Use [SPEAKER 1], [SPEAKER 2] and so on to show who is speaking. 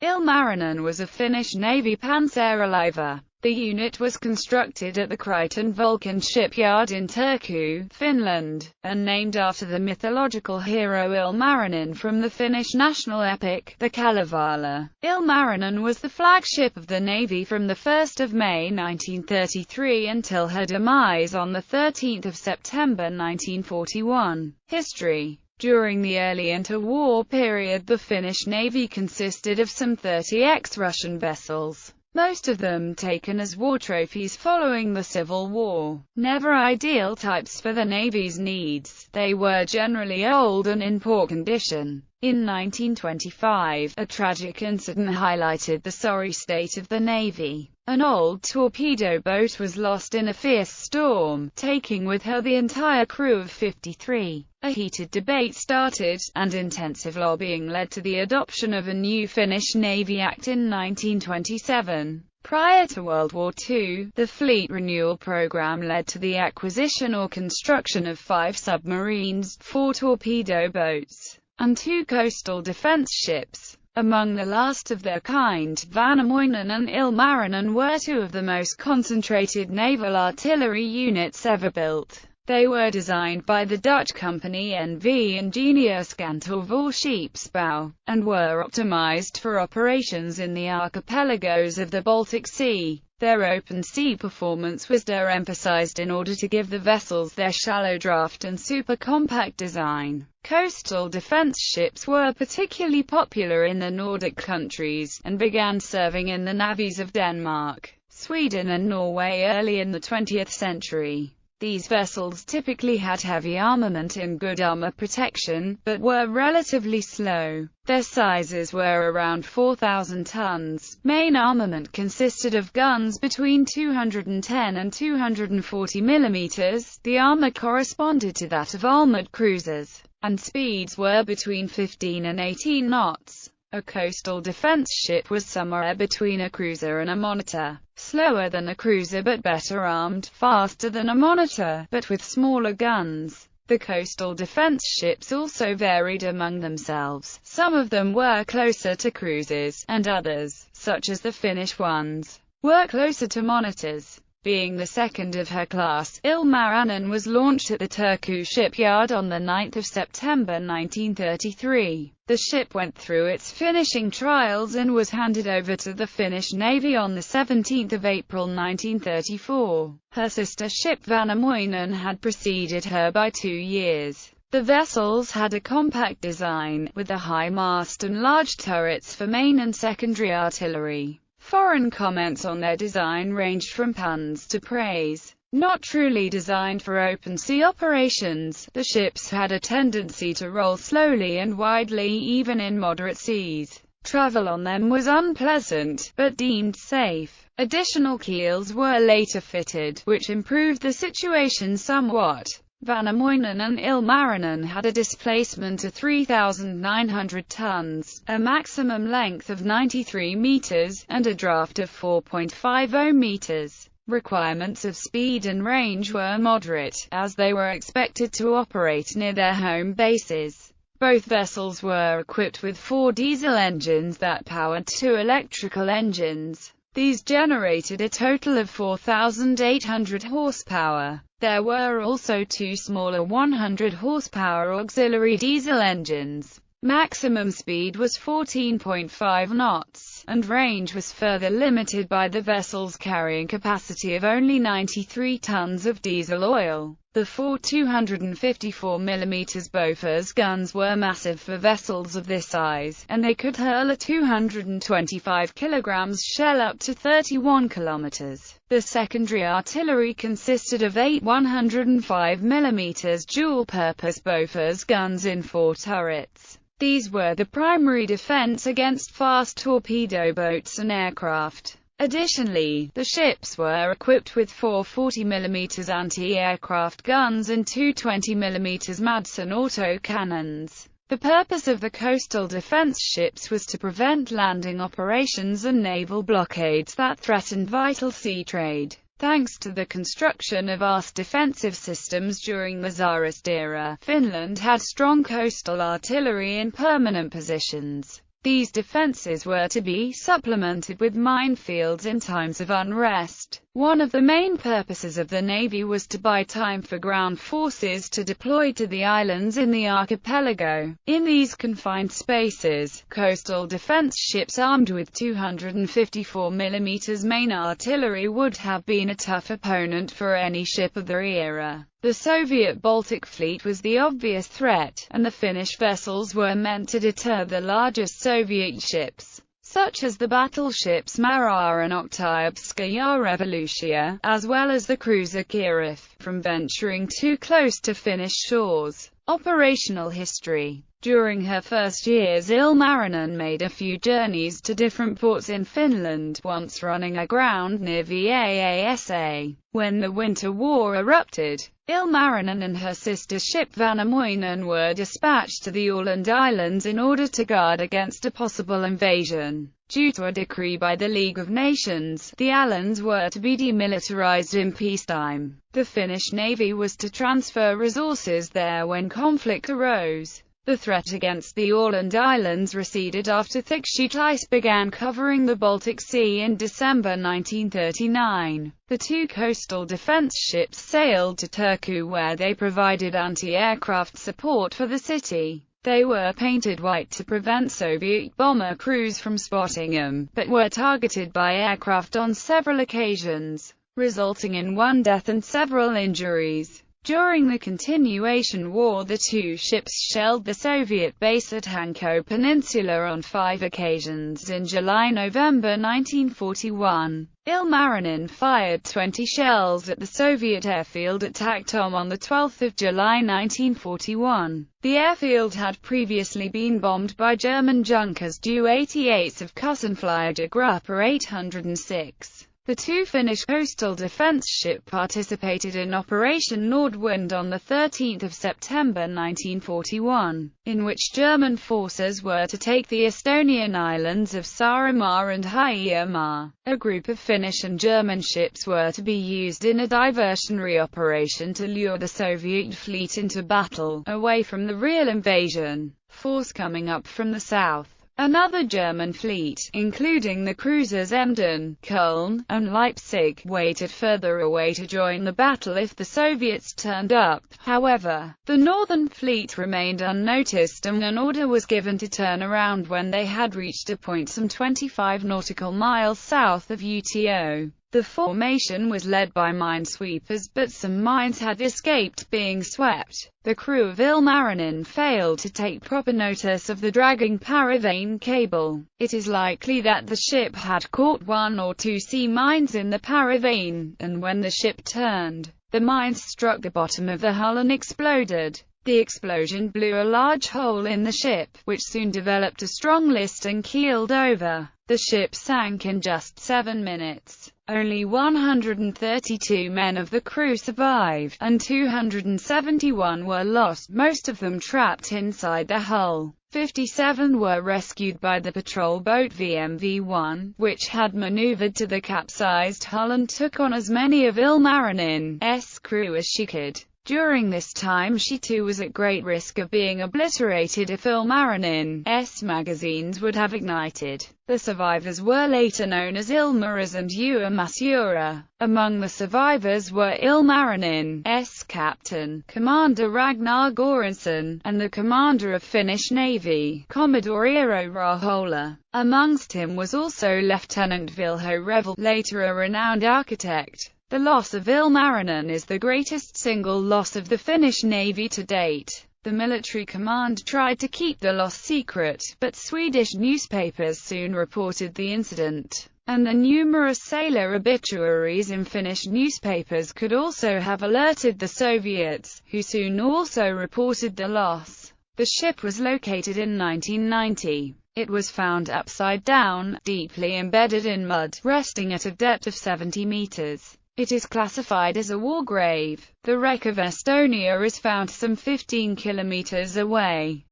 [SPEAKER 1] Ilmarinen was a Finnish Navy Panssarilaiva. The unit was constructed at the Kriton Vulcan shipyard in Turku, Finland, and named after the mythological hero Ilmarinen from the Finnish national epic, the Kalevala. Ilmarinen was the flagship of the Navy from the 1st of May 1933 until her demise on the 13th of September 1941. History. During the early interwar period, the Finnish Navy consisted of some 30 ex-Russian vessels, most of them taken as war trophies following the Civil War. Never ideal types for the Navy's needs, they were generally old and in poor condition. In 1925, a tragic incident highlighted the sorry state of the Navy. An old torpedo boat was lost in a fierce storm, taking with her the entire crew of 53. A heated debate started, and intensive lobbying led to the adoption of a new Finnish Navy Act in 1927. Prior to World War II, the fleet renewal program led to the acquisition or construction of 5 submarines, 4 torpedo boats, and 2 coastal defense ships. Among the last of their kind, Vainamoinen and Ilmarinen were 2 of the most concentrated naval artillery units ever built. They were designed by the Dutch company NV Ingenieurskantoor Scheepsbouw, and were optimized for operations in the archipelagos of the Baltic Sea. Their open-sea performance was emphasized in order to give the vessels their shallow draft and super-compact design. Coastal defense ships were particularly popular in the Nordic countries, and began serving in the navies of Denmark, Sweden and Norway early in the 20th century. These vessels typically had heavy armament and good armor protection, but were relatively slow. Their sizes were around 4,000 tons. Main armament consisted of guns between 210 and 240 mm. The armor corresponded to that of armored cruisers, and speeds were between 15 and 18 knots. A coastal defense ship was somewhere between a cruiser and a monitor. Slower than a cruiser but better armed, faster than a monitor, but with smaller guns. The coastal defense ships also varied among themselves. Some of them were closer to cruisers, and others, such as the Finnish ones, were closer to monitors. Being the second of her class, Ilmarinen was launched at the Turku shipyard on 9 September 1933. The ship went through its finishing trials and was handed over to the Finnish Navy on 17 April 1934. Her sister ship Vainamoinen had preceded her by 2 years. The vessels had a compact design, with a high mast and large turrets for main and secondary artillery. Foreign comments on their design ranged from puns to praise. Not truly designed for open-sea operations, the ships had a tendency to roll slowly and widely even in moderate seas. Travel on them was unpleasant, but deemed safe. Additional keels were later fitted, which improved the situation somewhat. Vainamoinen and Ilmarinen had a displacement of 3,900 tons, a maximum length of 93 meters, and a draft of 4.50 meters. Requirements of speed and range were moderate, as they were expected to operate near their home bases. Both vessels were equipped with 4 diesel engines that powered 2 electrical engines. These generated a total of 4,800 horsepower. There were also 2 smaller 100 horsepower auxiliary diesel engines. Maximum speed was 14.5 knots, and range was further limited by the vessel's carrying capacity of only 93 tons of diesel oil. The 4 254mm Bofors guns were massive for vessels of this size, and they could hurl a 225 kg shell up to 31 km. The secondary artillery consisted of 8 105mm dual-purpose Bofors guns in 4 turrets. These were the primary defense against fast torpedo boats and aircraft. Additionally, the ships were equipped with 4 40mm anti-aircraft guns and 2 20mm Madsen autocannons. The purpose of the coastal defense ships was to prevent landing operations and naval blockades that threatened vital sea trade. Thanks to the construction of vast defensive systems during the Tsarist era, Finland had strong coastal artillery in permanent positions. These defenses were to be supplemented with minefields in times of unrest. One of the main purposes of the Navy was to buy time for ground forces to deploy to the islands in the archipelago. In these confined spaces, coastal defense ships armed with 254 mm main artillery would have been a tough opponent for any ship of their era. The Soviet Baltic Fleet was the obvious threat, and the Finnish vessels were meant to deter the largest Soviet ships, such as the battleships Mara and Oktyabskaya Revolutia, as well as the cruiser Kirov, from venturing too close to Finnish shores. Operational history. During her first years, Ilmarinen made a few journeys to different ports in Finland, once running aground near Vaasa. When the Winter War erupted, Ilmarinen and her sister ship Vanamoinen were dispatched to the Åland Islands in order to guard against a possible invasion. Due to a decree by the League of Nations, the islands were to be demilitarized in peacetime. The Finnish Navy was to transfer resources there when conflict arose. The threat against the Åland Islands receded after thick sheet ice began covering the Baltic Sea in December 1939. The two coastal defense ships sailed to Turku, where they provided anti-aircraft support for the city. They were painted white to prevent Soviet bomber crews from spotting them, but were targeted by aircraft on several occasions, resulting in one death and several injuries. During the Continuation War, the two ships shelled the Soviet base at Hanko Peninsula on 5 occasions in July-November 1941. Ilmarinen fired 20 shells at the Soviet airfield at Taktom on 12 July 1941. The airfield had previously been bombed by German Junkers Ju-88s of Kussenflieger Gruppe 806. The two Finnish coastal defense ships participated in Operation Nordwind on 13 September 1941, in which German forces were to take the Estonian islands of Saaremaa and Hiiumaa. A group of Finnish and German ships were to be used in a diversionary operation to lure the Soviet fleet into battle, away from the real invasion force coming up from the south. Another German fleet, including the cruisers Emden, Köln, and Leipzig, waited further away to join the battle if the Soviets turned up. However, the Northern Fleet remained unnoticed, and an order was given to turn around when they had reached a point some 25 nautical miles south of Uto. The formation was led by minesweepers, but some mines had escaped being swept. The crew of Ilmarinen failed to take proper notice of the dragging paravane cable. It is likely that the ship had caught 1 or 2 sea mines in the paravane, and when the ship turned, the mines struck the bottom of the hull and exploded. The explosion blew a large hole in the ship, which soon developed a strong list and keeled over. The ship sank in just 7 minutes. Only 132 men of the crew survived, and 271 were lost, most of them trapped inside the hull. 57 were rescued by the patrol boat VMV-1, which had maneuvered to the capsized hull and took on as many of Ilmarinen's crew as she could. During this time she too was at great risk of being obliterated if Ilmarinen's magazines would have ignited. The survivors were later known as Ilmaras and Uimasura. Among the survivors were Ilmarinen's captain, Commander Ragnar Göransson, and the commander of Finnish Navy, Commodore Eero Rahola. Amongst him was also Lieutenant Vilho Revel, later a renowned architect. The loss of Ilmarinen is the greatest single loss of the Finnish Navy to date. The military command tried to keep the loss secret, but Swedish newspapers soon reported the incident, and the numerous sailor obituaries in Finnish newspapers could also have alerted the Soviets, who soon also reported the loss. The ship was located in 1990. It was found upside down, deeply embedded in mud, resting at a depth of 70 meters. It is classified as a war grave. The wreck of Estonia is found some 15 kilometers away.